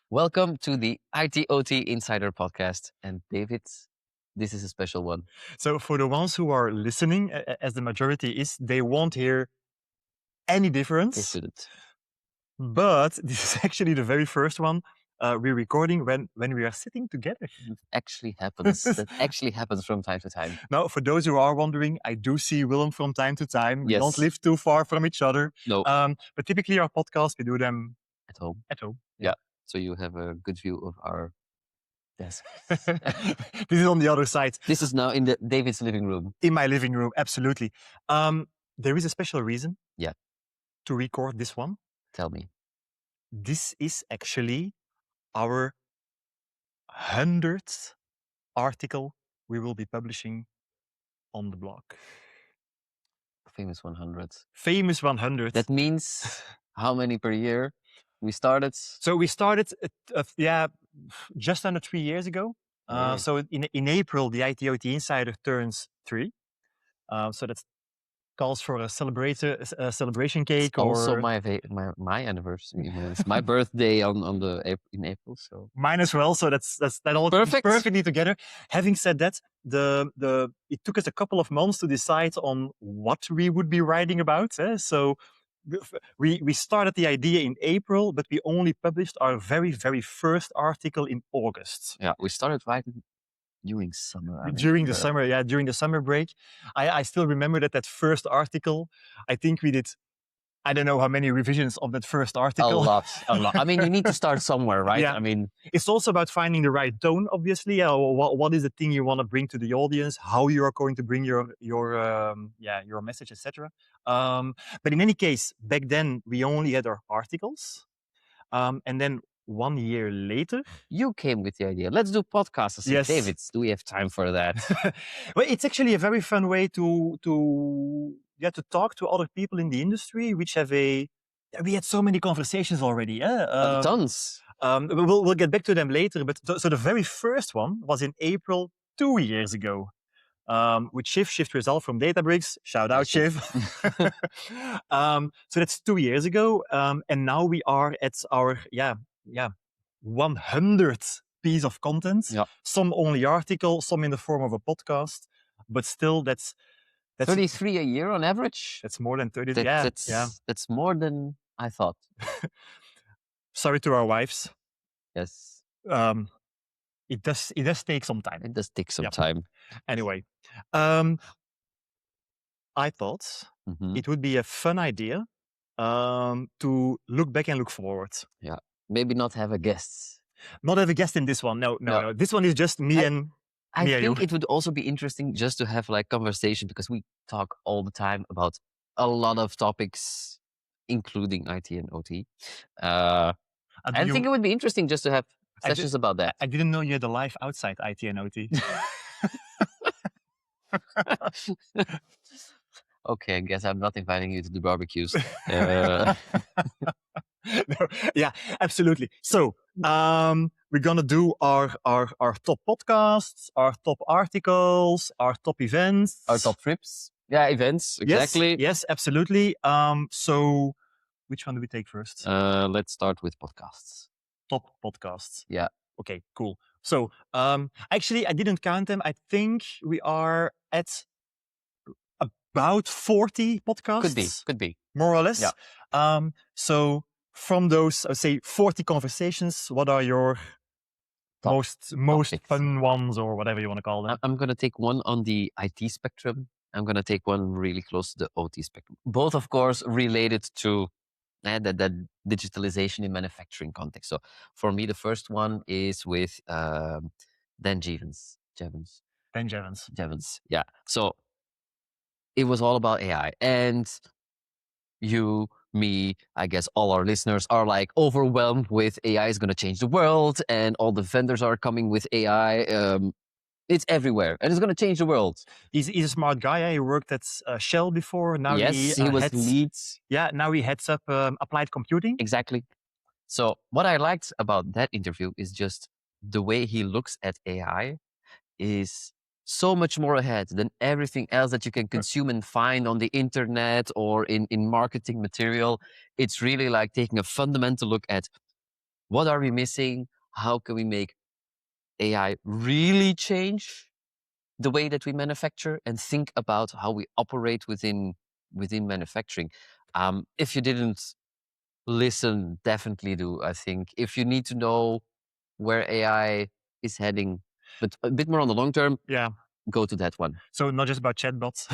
Welcome to the IT/OT Insider Podcast. And David, this is a special one. So for the ones who are listening, as the majority is, they won't hear any They difference. shouldn't. But this is actually the very first one we're recording when we are sitting together. It actually happens. That actually happens from time to time. Now, for those who are wondering, I do see Willem from time to time. We Yes. don't live too far from each other. No, But typically our podcasts, we do them at home. at home. Yeah. So you have a good view of our desk. This is on the other side. This is now in David's living room. In my living room, absolutely. There is a special reason to record this one. Tell me. This is actually our 100th article we will be publishing on the blog. Famous 100. Famous 100. That means how many per year? We started. So we started, just under 3 years ago. Yeah. So in April, the IT/OT Insider turns 3. So that calls for a celebration cake. It's also my anniversary. It's my birthday in April. So mine as well. So that all Perfect. perfectly together. Having said that, it took us a couple of months to decide on what we would be writing about. So we started the idea in April, but we only published our very, very first article in August. yeah, we started writing during summer. During the summer, during the summer break. I still remember that first article. I think we did, I don't know how many revisions of that first article. A lot. I mean, you need to start somewhere, right? Yeah. I mean, it's also about finding the right tone, obviously. What is the thing you want to bring to the audience? How you are going to bring your message, etc. But in any case, back then we only had our articles, and then 1 year later, you came with the idea. Let's do podcasts. I said, Yes. David, do we have time for that? well, it's actually a very fun way to talk to other people in the industry, which have we had so many conversations already. Tons. We'll get back to them later. But so the very first one was in April 2 years ago, with Shift Result from Databricks. Shout out, Shiv. So that's 2 years ago, and now we are at our 100th piece of content. Yeah. Some only article, some in the form of a podcast, but still that's 33 a year on average. That's more than 30. That's more than I thought. Sorry to our wives. Yes. It does take some time. It does take some Yep. time. Anyway, I thought Mhm. it would be a fun idea to look back and look forward. Maybe not have a guest. Not have a guest in this one. No. No. This one is just me and I me and you. think it would also be interesting just to have like conversation, because we talk all the time about a lot of topics, including IT and OT. I think it would be interesting just to have sessions about that. I didn't know you had a life outside IT and OT. Okay, I guess I'm not inviting you to the barbecues. No, yeah, absolutely. So we're gonna do our top podcasts, our top articles, our top events, Our top trips. Yeah, events. Exactly. Yes, absolutely. So which one do we take first? Let's start with podcasts. Top podcasts. Yeah. Okay, cool. So actually, I didn't count them. I think we are at about 40 podcasts. Could be. More or less. Yeah. So from those, I would say 40 conversations, what are your most topics. fun ones, or whatever you want to call them? I'm going to take one on the IT spectrum. I'm going to take one really close to the OT spectrum. Both, of course, related to that digitalization in manufacturing context. So for me, the first one is with Dan Jevons. Ben Jevons. Yeah. So it was all about AI, and you, me, I guess all our listeners are like overwhelmed with AI is going to change the world, and all the vendors are coming with AI. It's everywhere, and it's going to change the world. He's a smart guy. He worked at Shell before. Now Yes, he was lead. Yeah, now he heads up applied computing. Exactly. So what I liked about that interview is just the way he looks at AI is so much more ahead than everything else that you can consume and find on the internet or in marketing material. It's really like taking a fundamental look at What are we missing? How can we make AI really change the way that we manufacture and think about how we operate within manufacturing? If you didn't listen, definitely do. I think if you need to know where AI is heading, but a bit more on the long term, Yeah. go to that one. So not just about chatbots.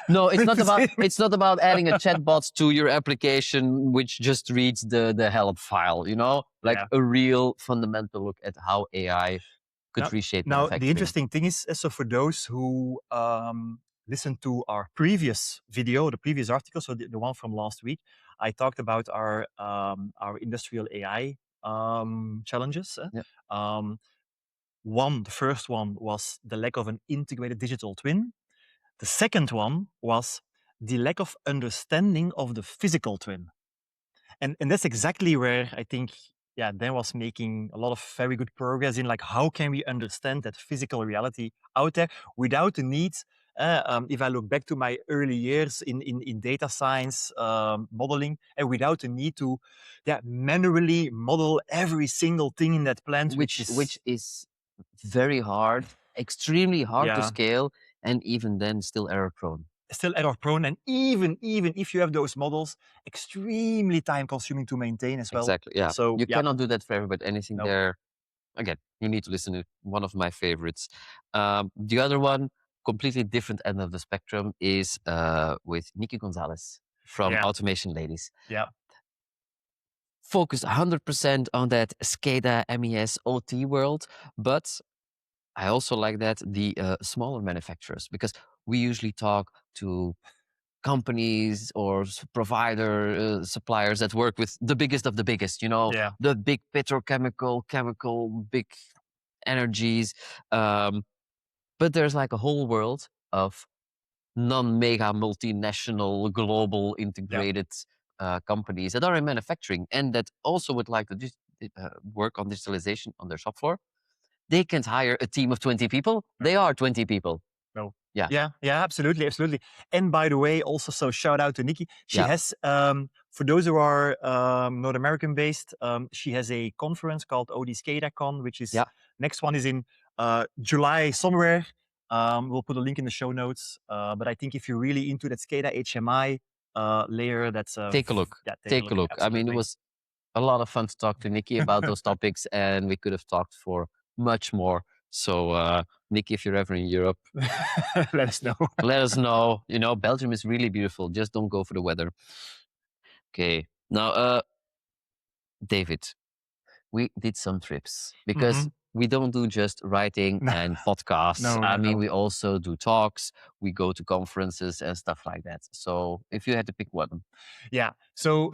No, it's not about adding a chatbot to your application which just reads the help file, you know? Like Yeah. a real fundamental look at how AI could Now, reshape now the manufacturing. interesting thing is, so for those who listened to our previous video, the previous article, so the one from last week, I talked about our industrial AI challenges. Yeah. The first one was the lack of an integrated digital twin. The second one was the lack of understanding of the physical twin. And that's exactly where I think, yeah, Dan was making a lot of very good progress in, like, how can we understand that physical reality out there without the need. If I look back to my early years in data science modeling, and without the need to, yeah, manually model every single thing in that plant, which Which is, is very hard, extremely hard to yeah, scale, and even then still error prone. still error prone, and even if you have those models, extremely time consuming to maintain as well. Exactly. Yeah. So You yeah, cannot do that for everybody. Anything no, there, again, you need to listen to one of my favorites. The other one, completely different end of the spectrum, is with Nikki Gonzalez from yeah, Automation Ladies. yeah, Focus 100% on that SCADA, MES, OT world, but I also like that the smaller manufacturers, because we usually talk to companies or provider suppliers that work with the biggest of the biggest, you know, yeah, the big petrochemical, chemical, big energies. But there's like a whole world of non-mega multinational global yeah. integrated companies that are in manufacturing and that also would like to work on digitalization on their shop floor. They can't hire a team of 20 people. They are 20 people. No. Yeah. Yeah, yeah, absolutely, absolutely. And by the way, also, so shout out to Nikki. She Yeah. has, for those who are North American based, she has a conference called OD SCADACon, which is, Yeah. next one is in July somewhere. We'll put a link in the show notes. But I think if you're really into that SCADA HMI layer, that's Take a look. yeah, take a Take a look. look. I mean, it Absolutely. was a lot of fun to talk to Nikki about those topics, and we could have talked for much more. So, Nikki, if you're ever in Europe, Let us know. let us know. You know, Belgium is really beautiful. Just don't go for the weather. Okay. Now, David, we did some trips because Mhm. we don't do just writing No, and podcasts. no, I no, mean, no. we also do talks, we go to conferences and stuff like that. So, if you had to pick one, Yeah. So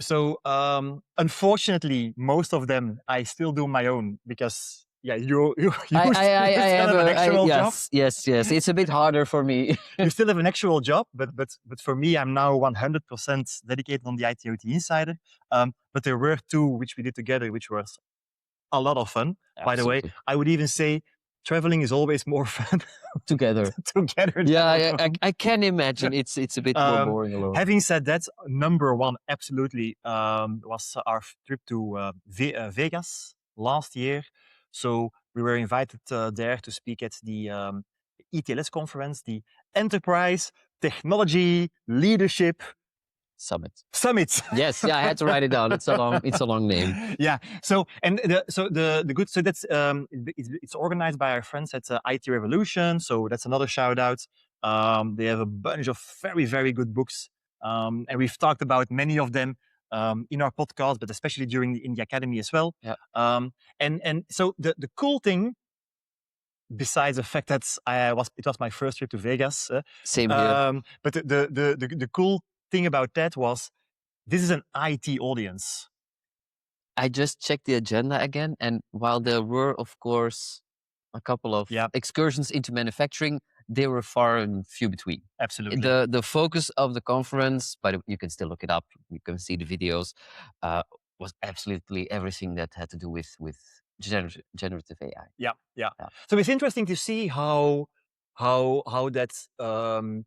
unfortunately, most of them I still do my own because, yeah, I, I, I, you I still have have an actual job. yes, yes, yes. It's a bit harder for me. You still have an actual job, but for me, I'm now 100% dedicated on the ITOT Insider. But there were two which we did together, which was a lot of fun. By the way, Absolutely. I would even say traveling is always more fun Together. together than Yeah, alone. I can imagine it's a bit more Um, boring alone. Having said that, number one, absolutely, was our trip to Vegas last year. So we were invited there to speak at the ETLS conference, the Enterprise Technology Leadership Summit. Summit. Yes, yeah, I had to write it down. It's a long name. Yeah. So and the good, so that's it's organized by our friends at IT Revolution. So that's another shout out. They have a bunch of very good books, and we've talked about many of them in our podcast, but especially in the academy as well. Yeah. And so the cool thing, besides the fact that it was my first trip to Vegas, Same here. but the cool thing about that was this is an IT audience. I just checked the agenda again, and while there were, of course, a couple of Yeah, excursions into manufacturing, they were far and few between. absolutely. The focus of the conference, but you can still look it up. You can see the videos. Uh, was absolutely everything that had to do with generative AI. Yeah, yeah. Yeah. So it's interesting to see how that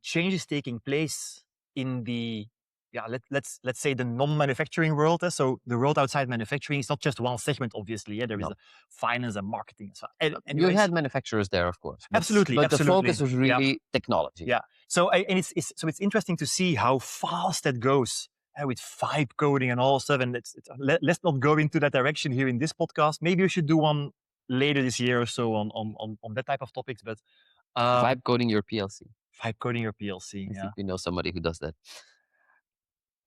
change is taking place in the let's say the non-manufacturing world. So the world outside manufacturing is not just one segment, obviously. There is No. a finance and marketing. So, You anyways, had manufacturers there, of course. absolutely, But the focus was yeah. really technology. Yeah. So and it's interesting to see how fast that goes with vibe coding and all stuff. And let's not go into that direction here in this podcast. Maybe we should do one later this year or so on that type of topics. But Vibe coding your PLC. vibe coding your PLC. I Yeah. think we know somebody who does that.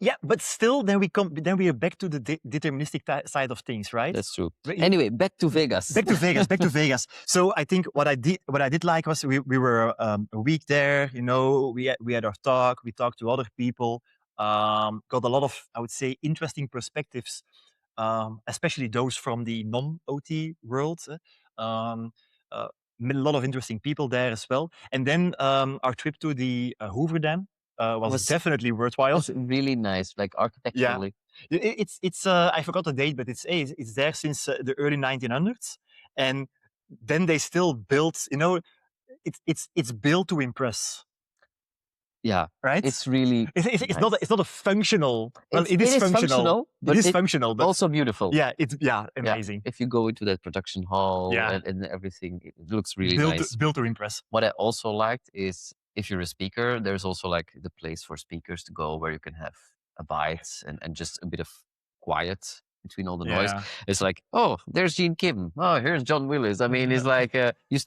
Yeah, but still, then we are back to the deterministic side of things, right? That's true. Anyway, back to Vegas. Back to Vegas. So I think what I did like was we were a week there. We had our talk. We talked to other people. Got a lot of, I would say, interesting perspectives, especially those from the non-OT world. Met a lot of interesting people there as well. And then our trip to the Hoover Dam was definitely worthwhile. It's really nice, like architecturally. Yeah. It's I forgot the date, but it's there since the early 1900s, and then they still built. It's built to impress. Yeah, right. It's really. It's nice. not a functional. Well, it is functional, but it is functional, but also beautiful. Yeah, it's amazing. Yeah. If you go into that production hall and everything, it looks really nice. Built to impress. What I also liked is if you're a speaker, there's also like the place for speakers to go where you can have a bite and just a bit of quiet between all the noise. It's like, oh, there's Gene Kim. Oh, here's John Willis. I mean, it's like you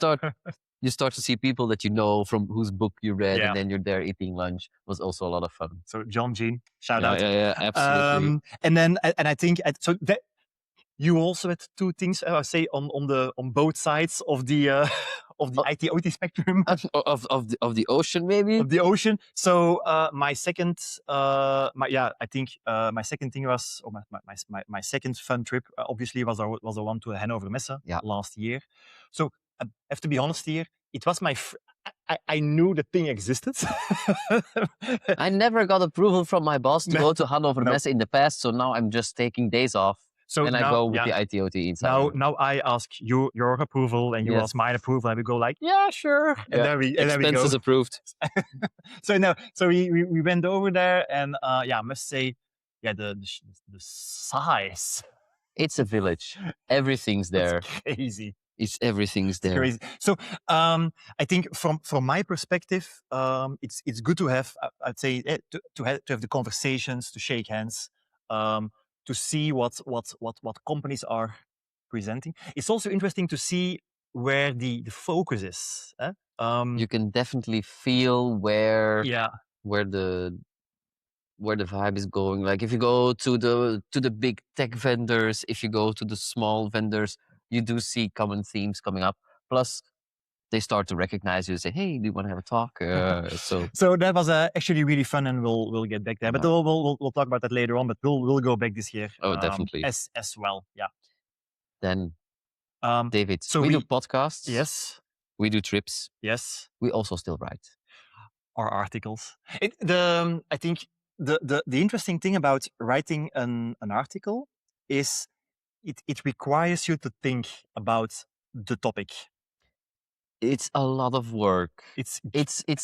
start to see people that you know from whose book you read, and then you're there eating lunch. It was also a lot of fun. So John, Gene, shout out. Yeah, absolutely. And I think so that you also had two things I say on both sides of the IT/OT spectrum of the ocean, maybe of the ocean. So my second my second thing was, or my second fun trip obviously was the one to Hannover Messe last year. So I have to be honest here, it was I knew the thing existed. I never got approval from my boss to go to Hannover Messe in the past, so now I'm just taking days off. So I go with the IT/OT inside. Now I ask you your approval, and you ask mine approval, and we go like, yeah, sure. And then we expenses approved. So we went over there, and I must say, the size. It's a village. Everything's there. It's crazy. Everything's there. It's crazy. So I think from my perspective, it's good to have, I'd say, to have the conversations, to shake hands, to see what companies are presenting. It's also interesting to see where the focus is. You can definitely feel where the vibe is going. Like if you go to the big tech vendors, if you go to the small vendors, you do see common themes coming up. Plus, they start to recognize you and say, "Hey, do you want to have a talk?" So that was actually really fun, and we'll get back there. But we'll talk about that later on. But we'll go back this year. Oh, definitely. As well, yeah. Then, David, so we do podcasts. Yes. We do trips. Yes. We also still write our articles. I think the interesting thing about writing an article is it requires you to think about the topic. It's a lot of work. It's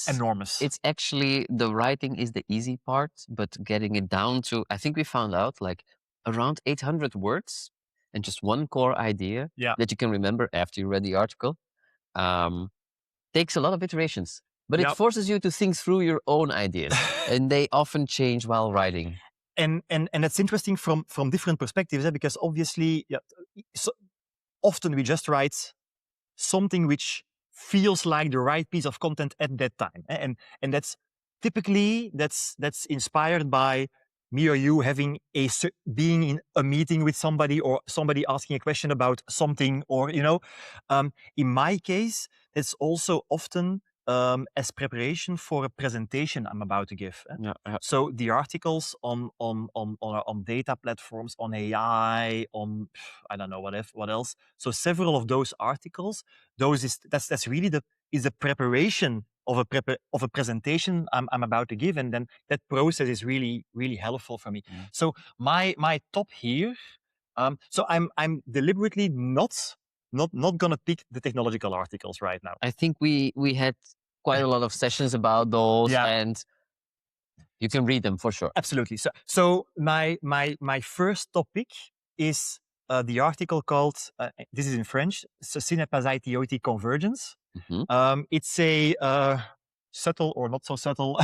enormous. It's actually, the writing is the easy part, but getting it down to, I think we found out like around 800 words and just one core idea that you can remember after you read the article. Takes a lot of iterations, but it forces you to think through your own ideas, and they often change while writing. And that's interesting from different perspectives, because obviously, so often we just write something which feels like the right piece of content at that time, and that's typically that's inspired by me or you being in a meeting with somebody, or somebody asking a question about something, or in my case, it's also often as preparation for a presentation I'm about to give. So the articles on data platforms, on AI, on I don't know what else. So several of those articles, that's really the preparation of a presentation I'm about to give, and then that process is really, really helpful for me. So my top here. So I'm deliberately not gonna pick the technological articles right now. I think we had quite a lot of sessions about those, and You can read them for sure. Absolutely. So my first topic is the article called, this is in French, Ce n'est pas IT-OT convergence. It's a subtle or not so subtle.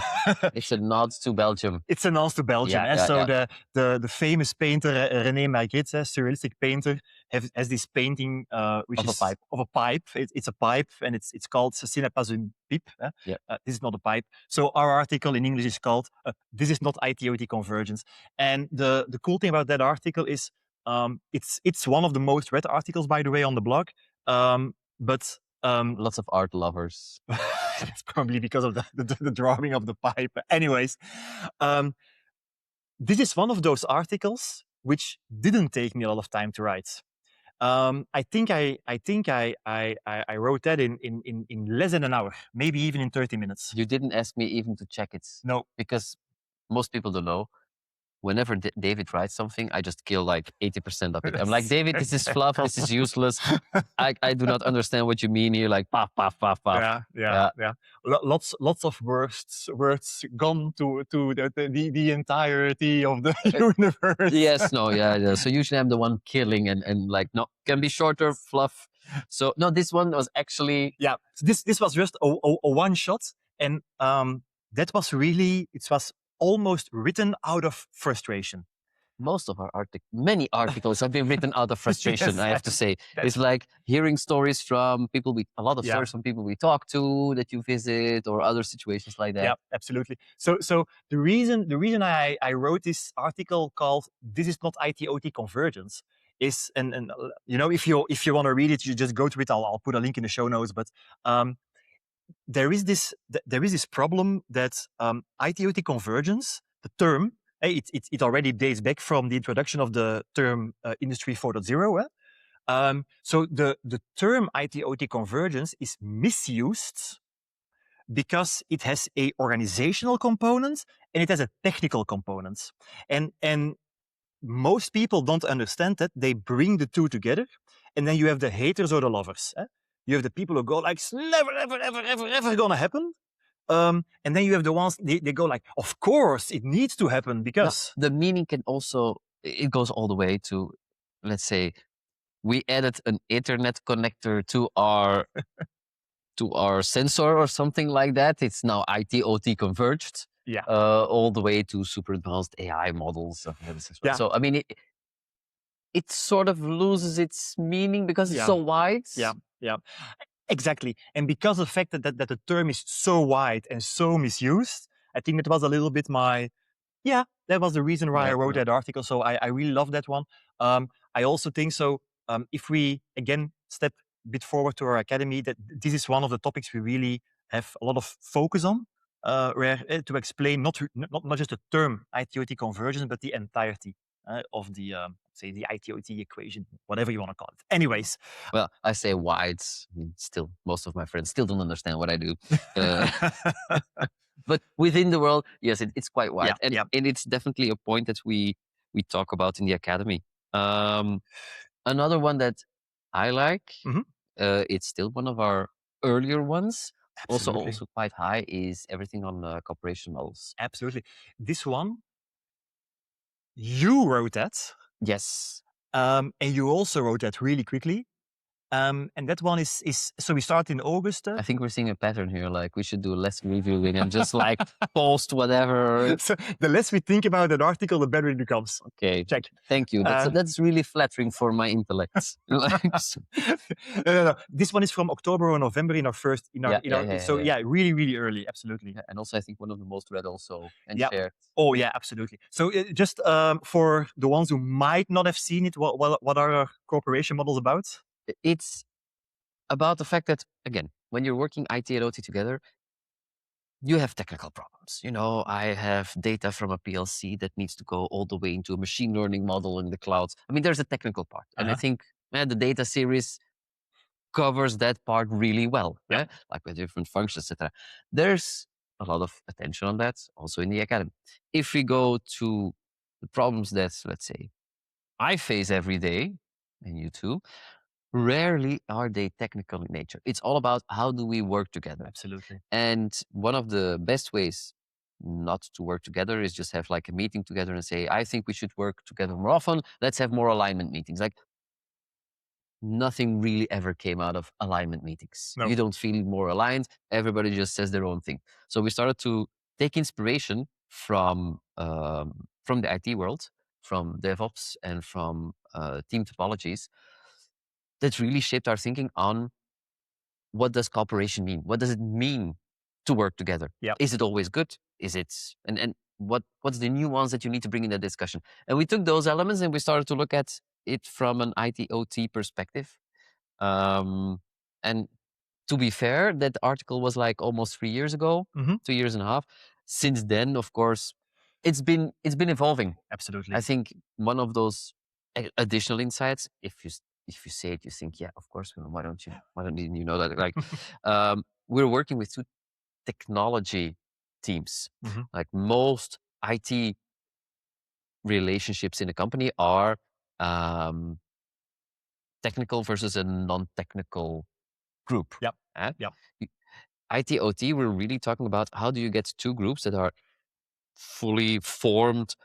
It's a nod to Belgium. It's a nod to Belgium. So the famous painter René Magritte, surrealistic painter, has this painting which Of is a pipe. of a pipe. It's a pipe, and it's called "Ce n'est pas une pipe." This is not a pipe. So our article in English is called "This is not IT-OT convergence." And the cool thing about that article is it's one of the most read articles, by the way, on the blog. But lots of art lovers. it's probably because of the drawing of the pipe. Anyways, this is one of those articles which didn't take me a lot of time to write. I think I wrote that in less than an hour, maybe even in 30 minutes. You didn't ask me even to check it. No, because most people don't know. Whenever David writes something, I just kill like 80% of it. I'm like, David, this is fluff. This is useless. I do not understand what you mean here. Like, paf, paf, paf, paf. Yeah. Lots of words gone to the entirety of the universe. Yes, no, yeah. So usually I'm the one killing and like, no, can be shorter, fluff. So no, this one was actually... Yeah, so this was just a one shot. And that was really, it was almost written out of frustration. Most of our many articles have been written out of frustration. Yes, I have to say, it's like hearing stories from people stories from people we talk to, that you visit, or other situations like that. Yeah, absolutely. So the reason I wrote this article called "This is not IT-OT convergence" is, and you know, if you want to read it, you just go to it. I'll put a link in the show notes. But there is this problem that IT-OT convergence, the term, it already dates back from the introduction of the term Industry 4.0. So the term IT-OT convergence is misused because it has a organizational component and it has a technical component. And most people don't understand that. They bring the two together, and then you have the haters or the lovers. You have the people who go like, it's never, ever, ever, ever, ever gonna happen. And then you have the ones, they go like, of course, it needs to happen because... Now, the meaning can also, it goes all the way to, let's say, we added an Ethernet connector to our sensor or something like that. It's now IT-OT converged. Yeah. All the way to super advanced AI models. Yeah. So, I mean, it sort of loses its meaning because it's so wide. Yeah. Exactly. And because of the fact that the term is so wide and so misused, I think that was a little bit that was the reason why I wrote that article. So I really love that one. I also think so, if we, again, step a bit forward to our academy, that this is one of the topics we really have a lot of focus on, where to explain not just the term IT-OT convergence, but the entirety of the, say, the IT-OT equation, whatever you want to call it. Anyways. Well, I say wide. I mean, still, most of my friends still don't understand what I do. But within the world, yes, it's quite wide. And it's definitely a point that we talk about in the academy. Another one that I like, it's still one of our earlier ones, also quite high, is everything on cooperation models. Absolutely. This one, you wrote that. Yes. And you also wrote that really quickly. And that one is so we start in August. I think we're seeing a pattern here. Like, we should do less reviewing and just like post whatever. So the less we think about that article, the better it becomes. Okay. Check. Thank you. That's really flattering for my intellect. No. This one is from October or November in our first, so really, really early. Absolutely. Yeah, and also I think one of the most read also and shared. Oh yeah, absolutely. So just for the ones who might not have seen it, what are our cooperation models about? It's about the fact that, again, when you're working IT and OT together, you have technical problems. You know, I have data from a PLC that needs to go all the way into a machine learning model in the cloud. I mean, there's a technical part. And I think the data series covers that part really well, like with different functions, etc. There's a lot of attention on that also in the academy. If we go to the problems that, let's say, I face every day, and you too, rarely are they technical in nature. It's all about how do we work together. Absolutely. And one of the best ways not to work together is just have like a meeting together and say, I think we should work together more often. Let's have more alignment meetings. Like nothing really ever came out of alignment meetings. No. You don't feel more aligned. Everybody just says their own thing. So we started to take inspiration from the IT world, from DevOps, and from team topologies that really shaped our thinking on what does cooperation mean? What does it mean to work together? Yeah. Is it always good? Is it and what's the nuance that you need to bring in that discussion? And we took those elements and we started to look at it from an IT OT perspective. And to be fair, that article was like almost 3 years ago, Mm-hmm. 2 years and a half. Since then, of course, it's been evolving. Absolutely. I think one of those additional insights, if you say it, you think, yeah, of course. Why don't you know that? Like, we're working with two technology teams. Mm-hmm. Like most IT relationships in a company are technical versus a non-technical group. Yep. eh? Yep. IT OT, we're really talking about how do you get two groups that are fully formed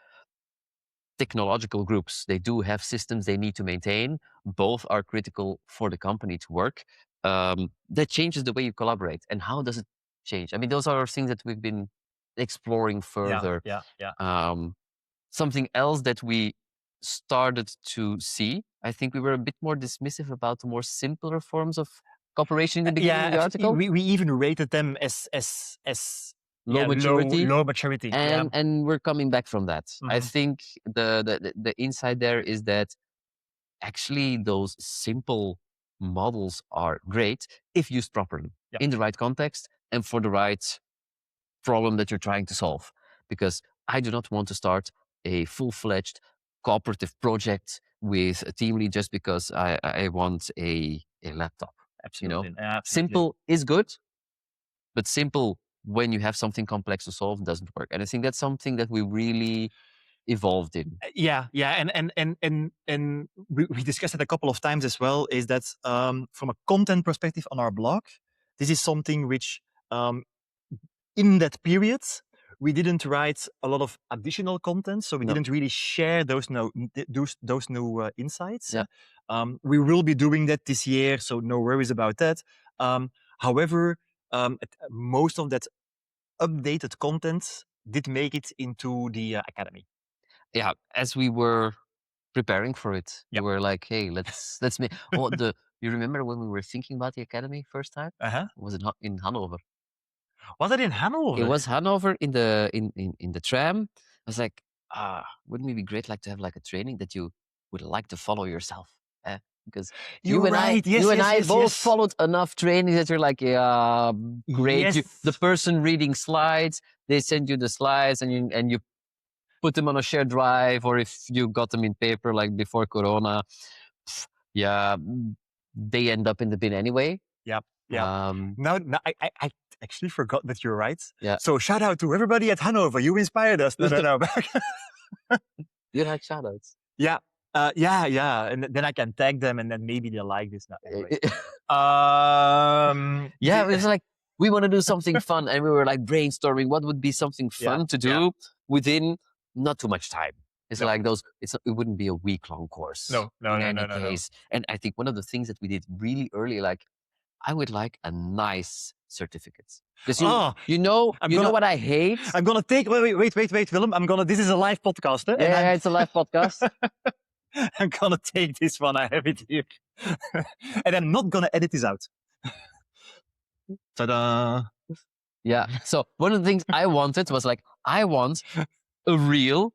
technological groups. They do have systems they need to maintain. Both are critical for the company to work. That changes the way you collaborate. And how does it change? I mean, those are things that we've been exploring further. Yeah. Something else that we started to see, I think we were a bit more dismissive about the more simpler forms of cooperation in the beginning of the article. We even rated them as Low maturity. Low maturity. And we're coming back from that. I Mhm. think the insight there is that actually those simple models are great if used properly Yep. in the right context and for the right problem that you're trying to solve. Because I do not want to start a full-fledged cooperative project with a team lead just because I want a laptop. Absolutely. You know, Absolutely. simple is good, but simple when you have something complex to solve doesn't work. And I think that's something that we really evolved in. Yeah, and we discussed it a couple of times as well. Is that from a content perspective on our blog, this is something which in that period we didn't write a lot of additional content, so we No. didn't really share those new insights. Yeah. We will be doing that this year, so no worries about that. However, most of that updated content did make it into the academy. Yeah, as we were preparing for it, we Yep. were like, hey, let's make you remember when we were thinking about the academy first time? Uh-huh. Was it in Hanover? Was it in Hanover? It was Hanover in the tram. I was like, wouldn't it be great like to have like a training that you would like to follow yourself? Because You're right. Yes, you and yes, I yes, both yes. followed enough trainings that you're like, yeah, great. Yes. The person reading slides, they send you the slides and you put them on a shared drive, or if you got them in paper like before Corona, yeah, they end up in the bin anyway. Yep. Yeah. No, I actually forgot that you're right. Yeah. So shout out to everybody at Hanover. You inspired us. No. You like shout outs. Yeah. Yeah. And then I can tag them and then maybe they like this. No, anyway. Yeah, it was like, we want to do something fun. And we were like brainstorming what would be something fun to do within not too much time. It's like those, it wouldn't be a week-long course. No. In any case. And I think one of the things that we did really early, like, I would like a nice certificate. Because you know what I hate? I'm gonna take wait, Willem. This is a live podcast, eh? Yeah, it's a live podcast. I'm gonna take this one. I have it here. And I'm not gonna edit this out. Ta-da! Yeah. So one of the things I wanted was like, I want a real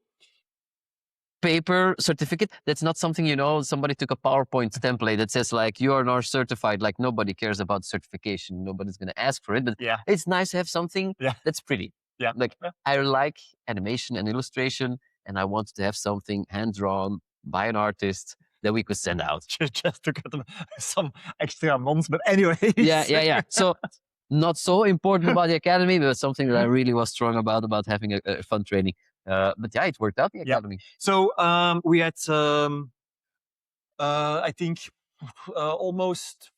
paper certificate that's not something, somebody took a PowerPoint template that says like, you are now certified. Like nobody cares about certification. Nobody's going to ask for it, but it's nice to have something that's pretty. Yeah. Like I like animation and illustration, and I wanted to have something hand-drawn by an artist that we could send out. Just to get them some extra months, but anyway. Yeah. So not so important about the academy, but something that I really was strong about having a fun training. But yeah, it worked out, the academy. So we had, I think, almost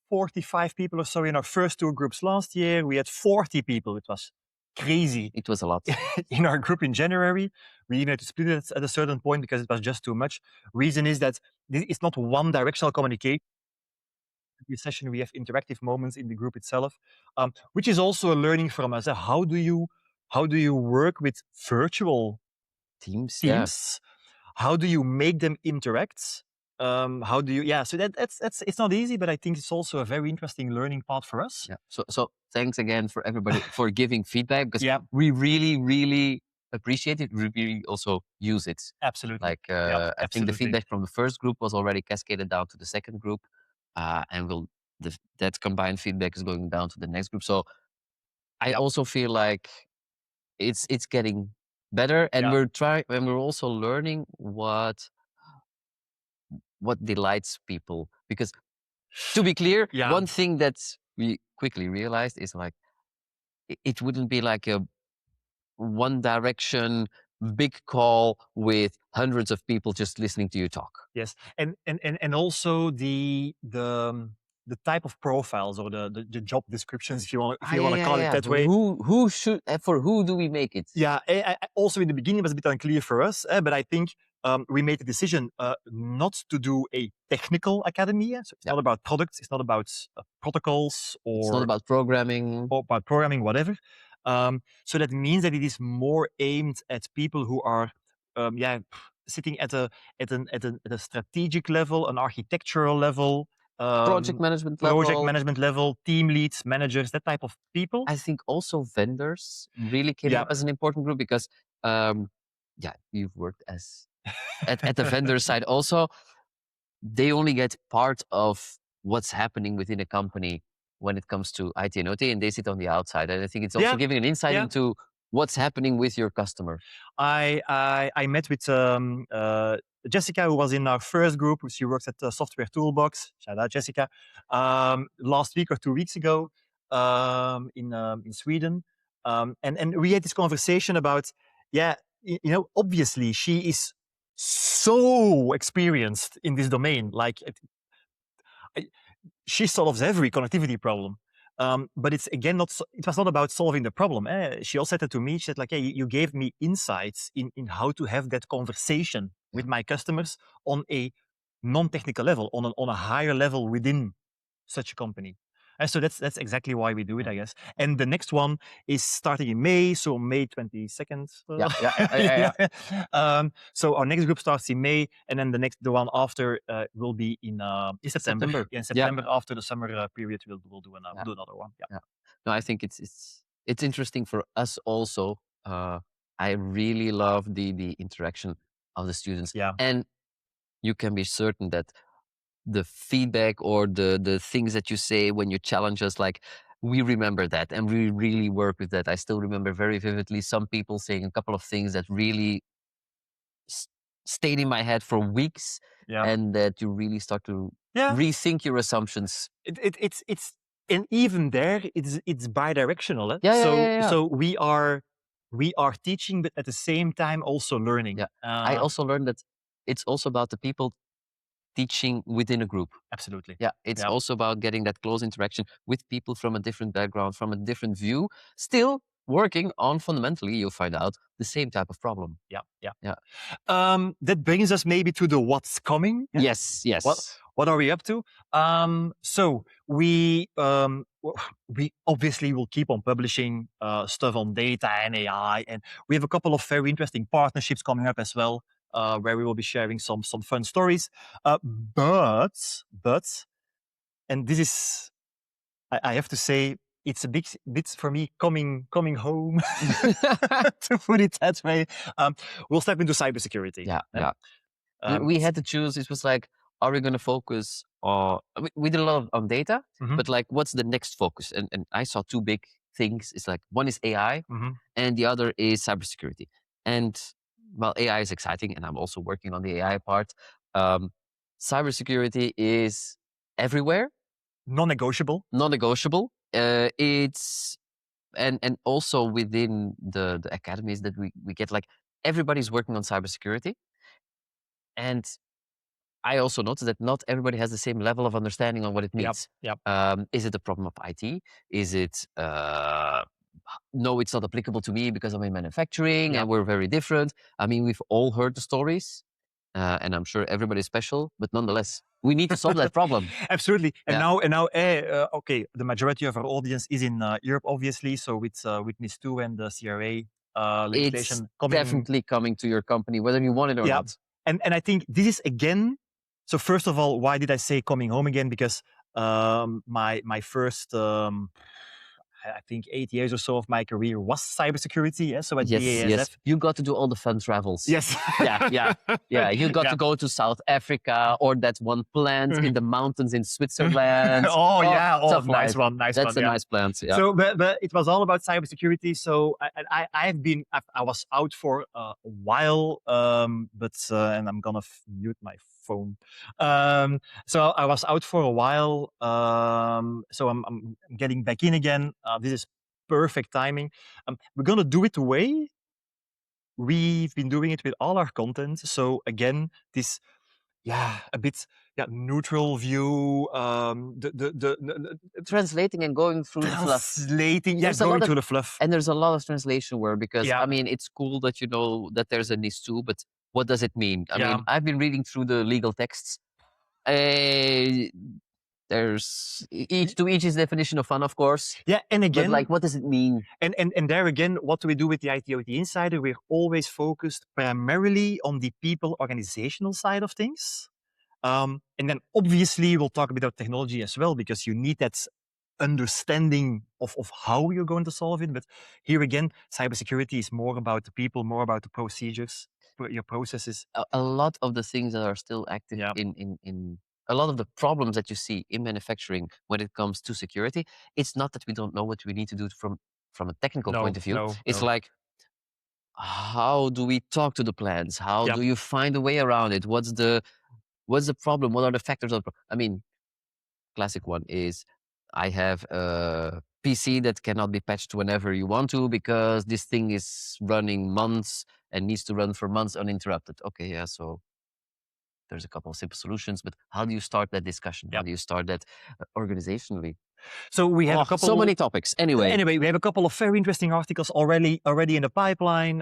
45 people or so in our first two groups last year. We had 40 people. It was crazy. It was a lot. In our group in January, we even had to split it at a certain point because it was just too much. Reason is that it's not one directional communication. Every session we have interactive moments in the group itself, which is also a learning from us. How do you work with virtual Teams, yeah. teams? How do you make them interact? How do you? Yeah, so that's it's not easy, but I think it's also a very interesting learning path for us. Yeah. So thanks again for everybody for giving feedback, because Yeah, we really, really appreciate it. We really also use it. absolutely. Like Yeah, I think the absolutely. feedback from the first group was already cascaded down to the second group, and that combined feedback is going down to the next group. So I Yeah, also feel like it's getting better, and yeah, we're also learning what delights people. Because to be clear, yeah. one thing that we quickly realized is like it wouldn't be like a one direction big call with hundreds of people just listening to you talk. Yes, and also the type of profiles or the job descriptions, if you want Yeah, to yeah, call it yeah. that way. Who should for who do we make it? Yeah, also in the beginning it was a bit unclear for us, but I think we made the decision not to do a technical academy. So it's Yeah, not about products, it's not about protocols it's not about programming. or about programming, whatever. So that means that it is more aimed at people who are, yeah, sitting at a strategic level, an architectural level, Project management project level. management level, team leads, managers, that type of people. I think also vendors really came Yeah, up as an important group because, yeah, you've worked as at the vendor side also. They only get part of what's happening within a company when it comes to IT and OT, and they sit on the outside. And I think it's also yeah, giving an insight yeah. into what's happening with your customer. I met with Jessica, who was in our first group. She works at Software Toolbox. Shout out, Jessica. Last week or 2 weeks ago, in Sweden, and we had this conversation about, yeah, obviously she is so experienced in this domain. Like she solves every connectivity problem. But it's again not. It was not about solving the problem. She also said that to me. She said like, "Hey, you gave me insights in how to have that conversation Yeah. with my customers on a non-technical level, on a higher level within such a company." And so that's exactly why we do it, Yeah. I guess. And the next one is starting in May, so May 22nd. Yeah. Yeah. Yeah. Yeah. Yeah. So our next group starts in May, and then the one after will be in September. September. In Yeah. September after the summer period, we'll do Yeah. another one. Yeah. Yeah. No, I think it's interesting for us also. I really love the interaction of the students, Yeah. and you can be certain that the feedback or the things that you say when you challenge us, like we remember that and we really work with that. I still remember very vividly some people saying a couple of things that really s- stayed in my head for weeks, Yeah. and that you really start to Yeah. rethink your assumptions. It's and even there it's bidirectional. Yeah, yeah, So yeah, yeah. so we are teaching, but at the same time also learning. Yeah. I also learned that it's also about the people teaching within a group. Absolutely. Yeah, it's Yeah. also about getting that close interaction with people from a different background, from a different view, still working on fundamentally, you'll find out, the same type of problem. Yeah. Yeah. Yeah. That brings us maybe to the what's coming. Yeah. Yes, What yes. what are we up to? So we obviously will keep on publishing stuff on data and AI, and we have a couple of very interesting partnerships coming up as well, where we will be sharing some fun stories. But and this is I have to say it's a bit for me coming home to put it that way. We'll step into cybersecurity. Yeah, Yeah. yeah. We had to choose. It was like, are we going to focus on? We did a lot on data, Mhm, but like, what's the next focus? And I saw two big things. It's like one is AI, mhm. and the other is cybersecurity. And well, AI is exciting, and I'm also working on the AI part. Um, Cybersecurity is everywhere, Non-negotiable. non-negotiable. It's and also within the academies that we get, like everybody's working on cybersecurity, and I also noticed that not everybody has the same level of understanding on what it Yep. means. Yep. Is it a problem of IT? Is it no, it's not applicable to me because I'm in manufacturing Yeah. and we're very different. I mean, we've all heard the stories, and I'm sure everybody's special, but nonetheless, we need to solve that problem. Absolutely. And Yeah. now, okay, the majority of our audience is in Europe, obviously. So with NIS2 and the CRA It's legislation coming, definitely coming to your company, whether you want it or yeah. not. And I think this is again. So first of all, why did I say coming home again? Because my first I think 8 years or so of my career was cybersecurity. Yeah? So at BASF. Yes. You got to do all the fun travels. Yes. Yeah. You got to go to South Africa or that one plant in the mountains in Switzerland. Nice life. one. That's a nice plant. Yeah. So, but it was all about cybersecurity. So I was out for a while, and I'm gonna mute my phone. So I was out for a while. So I'm getting back in again. This is perfect timing. We're gonna do it the way we've been doing it with all our content. So again, this a bit neutral view. The translating and going through the fluff. translating, There's a going lot of- through the fluff. And there's a lot of translation work because Yeah. I mean it's cool that you know that there's a NIS2, but what does it mean? I Yeah. mean, I've been reading through the legal texts. There's each is definition of fun, of course. Yeah, and again, But like, what does it mean? and there again, what do we do with the IT/OT Insider? We're always focused primarily on the people organizational side of things. And then obviously we'll talk about technology as well, because you need that understanding of how you're going to solve it. But here again, cybersecurity is more about the people, more about the procedures, your processes. A lot of the things that are still active Yeah. in a lot of the problems that you see in manufacturing when it comes to security, it's not that we don't know what we need to do from a technical point of view. It's like, how do we talk to the plants? How Yep. do you find a way around it? What's the problem? What are the factors of I mean, classic one is I have a PC that cannot be patched whenever you want to because this thing is running months and needs to run for months uninterrupted. Okay, yeah, so there's a couple of simple solutions, but how do you start that discussion? How Yep. do you start that organizationally? So we have a couple. So many topics. Anyway, we have a couple of very interesting articles already in the pipeline.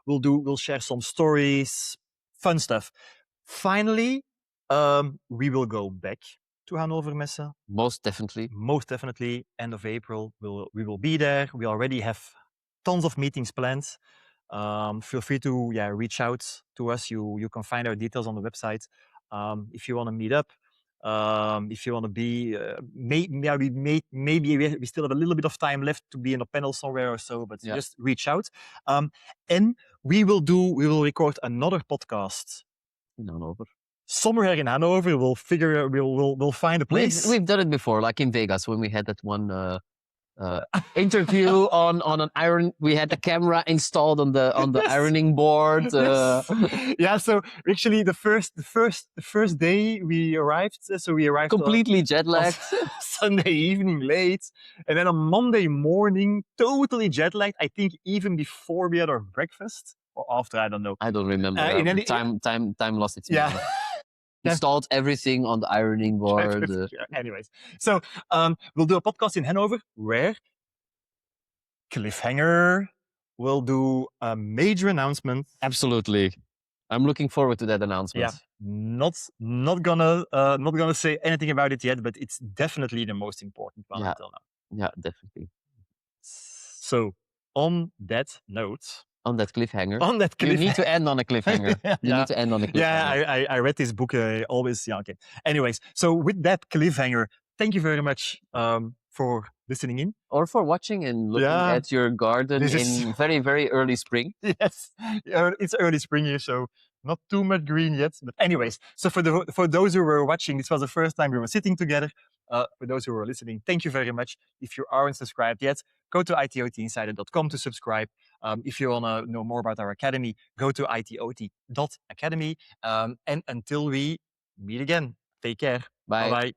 We'll share some stories, fun stuff. Finally, we will go back to Hannover Messe. most definitely. End of April, we will be there. We already have tons of meetings planned. Feel free to reach out to us. You can find our details on the website. If you want to meet up, if you want to be, maybe we still have a little bit of time left to be in a panel somewhere or so, but just reach out. And we will record another podcast in Hannover. Somewhere in Hanover. We'll find a place. We've done it before, like in Vegas when we had that one interview on an iron. We had the camera installed on the ironing board. So actually the first day we arrived. So we arrived completely jet lagged. Sunday evening late, and then on Monday morning totally jet lagged. I think even before we had our breakfast or after, I don't know. I don't remember. Time lost its meaning. Installed everything on the ironing board. Anyways, so we'll do a podcast in Hanover where Cliffhanger will do a major announcement. Absolutely, I'm looking forward to that announcement. Yeah, not gonna say anything about it yet, but it's definitely the most important one until now. Yeah, definitely. So on that note. On that cliffhanger. You need to end on a cliffhanger. You need to end on a cliffhanger. Yeah, I read this book always. Yeah, okay. Anyways, so with that cliffhanger, thank you very much for listening in. Or for watching and looking at your garden in very, very early spring. Yes, it's early spring here, so not too much green yet. But anyways, so for those who were watching, this was the first time we were sitting together. For those who were listening, thank you very much. If you aren't subscribed yet, go to itotinsider.com to subscribe. If you want to know more about our academy, go to itot.academy. And until we meet again, take care. Bye. Bye-bye.